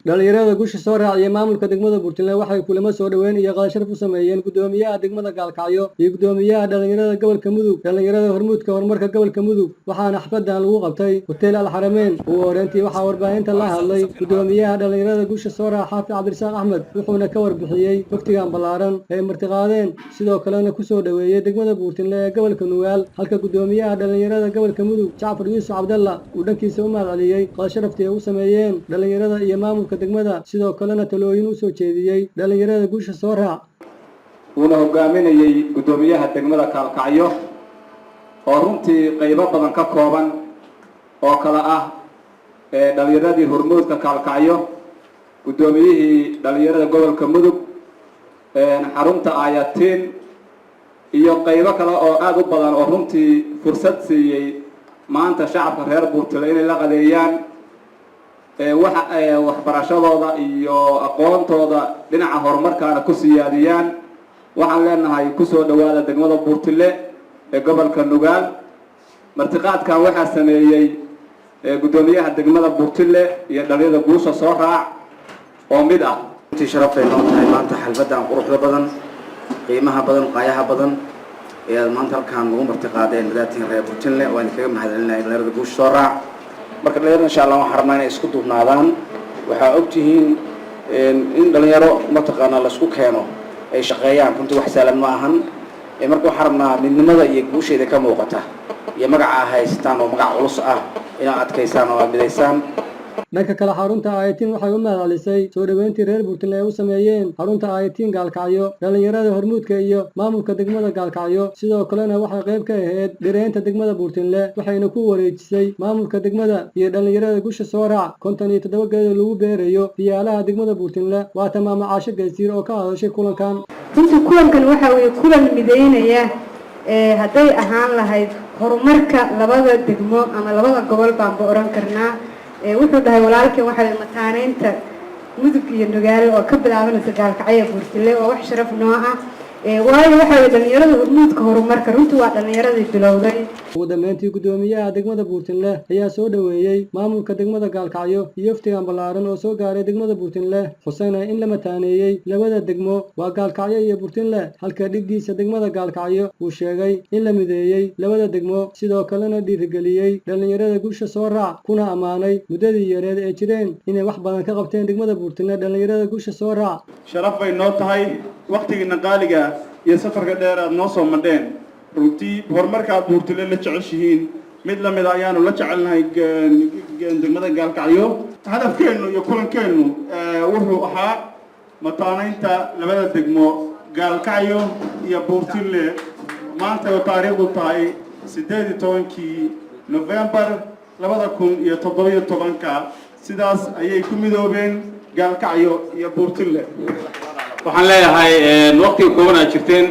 dhalinyarada guusha soo raaciyay maamulka degmada Buurtile waxay kulamo soo dhaweyn iyo qaadashada u sameeyeen gudoomiyaha degmada Gaalkacyo iyo gudoomiyaha dhalinyarada gobolka Mudug dhalinyarada hormuudka horumarka gobolka Mudug waxaana xafladan lagu qabtay hotel Al Harameyn oo horeyntii waxa warbaahinta la hadlay gudoomiyaha dhalinyarada guusha soo raacay Xaafi Cabdirasaaq Axmed wuxuuna ka warbixiyay waqtigan balaaran ee martiqaadeen sidoo kalena ku soo dhaweeyay degmada Buurtile ee gobolka Nugaal halka gudoomiyaha dhalinyarada gobolka Mudug Jaafar Yuusuf Cabdalla uu dhankiisa u mahadceliyay qaadashada u sameeyeen dhalinyarada iyo maamulka degmada sidoo kalena talooyin u soo jeediyay dhalinyarada guusha soo raac una hogaaminayay gudoomiyaha degmada Gaalkacyo oo runtii qaybo badan ka kooban oo kala ah dhalinyaradii hormuudka Gaalkacyo gudoomiyihii dhalinyarada gobolka Mudug xarunta Ayatiin iyo qaybo kale oo aad u badan oo runtii fursad siiyay maanta shacabka reer Buurtile inay la qadeeyaan waxbarashadooda iyo aqoontooda dhinaca horumarkaana ku siyaadiyaan waxaan leenahay ku soo dhawaada degmada Buurtile ee gobolka Nugaal martiqaadkan waxaa sameeyay gudoomiyaha degmada Buurtile iyo dhalinyarada guusha soo raac oo mid ah intii sharaf ay noo tahay maanta xalfadan quruxda badan qiimaha badan qaayaha badan ee maanta halkaan ugu martiqaadeen dadaalka reer Buurtile waan kaga mahadcelinahay dhalinyarada guusha soo raac marka dhalinyarada insha Allah waxaan rabnaa inay isku duubnaadaan waxa ogtihiin in dhalinyaro mataqaana la isku keeno ay shaqeeyaan runtii wax sahlan ma ahan marka waxaan rabnaa midnimada iyo guusheeda ka muuqata iyo magaca haystaan oo magac culus ah inaad adkaysaan oo midaysaan dhanka kale xarunta Ayatiin waxay u mahadcelisay soo dhaweyntii reer Buurtile u sameeyeen xarunta Ayatiin Gaalkacyo dhalinyarada hormuudka iyo maamulka degmada Gaalkacyo sidoo kalena waxay qayb ka ahayd dhireynta degmada Buurtile waxayna ku wareejisay maamulka degmada iyo dhalinyarada guusha soo raac 57 geed lagu beerayo fiyaalaha degmada Buurtile waa tamaam caasho geysiir oo ka hadashay kulankan inta kulankan waxa uu kulan mideynaya haday ahaan lahayd horumarka labada degmo ama labada gobol baan oran karnaa wuxuu dhahay walaalkeen waxa la mataaneynta Mudug iyo Nugaal oo ka bilaabanaysa Gaalkacyo Buurtile oo wax sharaf noo ah waayo waxa ay dhalinyarada hormuudka horumarka runtii waa dhalinyaradii bilowday ugu dambeyntii gudoomiyaha degmada Buurtile ayaa soo dhaweeyay maamulka degmada Gaalkacyo iyo waftigan balaaran oo soo gaaray degmada Buurtile xusayna in la mataaneeyay labada degmo waa Gaalkacyo iyo Buurtile halka dhigdiisa degmada Gaalkacyo uu sheegay in la mideeyay labada degmo sidoo kalena dhiirigeliyay dhalinyarada guusha soo raac kuna amaanay muddadii yareed ee jireen inay wax badan ka qabteen degmada Buurtile dhalinyarada guusha soo raac sharaf bay noo tahay waqtigiina qaaliga iyo safarka dheer aad noo soo madheen runtii horumarka aad Buurtile la jeceshihiin mid la mid ayaanu la jecelnahay degmada Gaalkacyo hadafkeenu iyo kulankeenu wuxuu ahaa mataaneynta labada degmo Gaalkacyo iyo Buurtile maanta oo taariikhdu tahay 18 November 2017 sidaas ayay ku midoobeen Gaalkacyo iyo Buurtile waxaan leeyahay waqtiga kooban aad jirteen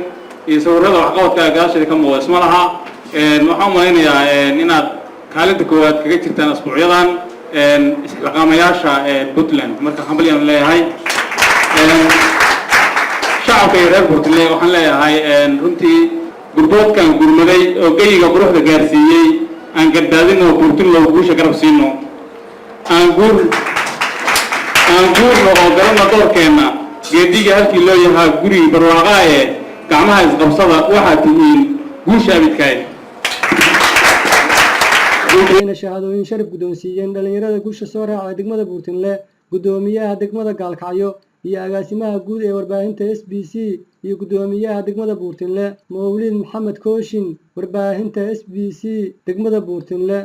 iyo sawirrada waxqabadka gaashada ka muuqda isma laha waxaan malaynayaa inaad kaalinta koowaad kaga jirtaan asbuucyadan dhaqaamayaasha Puntland marka hambaliyaan leeyahay shacabka reer Buurtile waxaan leeyahay runtii gurboodkan gurmaday oo geyiga quruxda gaarsiiyay aan gardaadin oo Buurtile guusha garab siino aan guur oo galana doorkeena geediga halkii loo yahay guri barwaaqo ee gacmaha isqabsada waxa tihiin guusha abidkay waxayna shahaadooyin sharaf gudoonsiiyeen dhalinyarada guusha soo raacay degmada Buurtile gudoomiyaha degmada Gaalkacyo iyo agaasimaha guud ee warbaahinta SBC iyo gudoomiyaha degmada Buurtile Mawlid Maxamed Kooshin warbaahinta SBC degmada Buurtile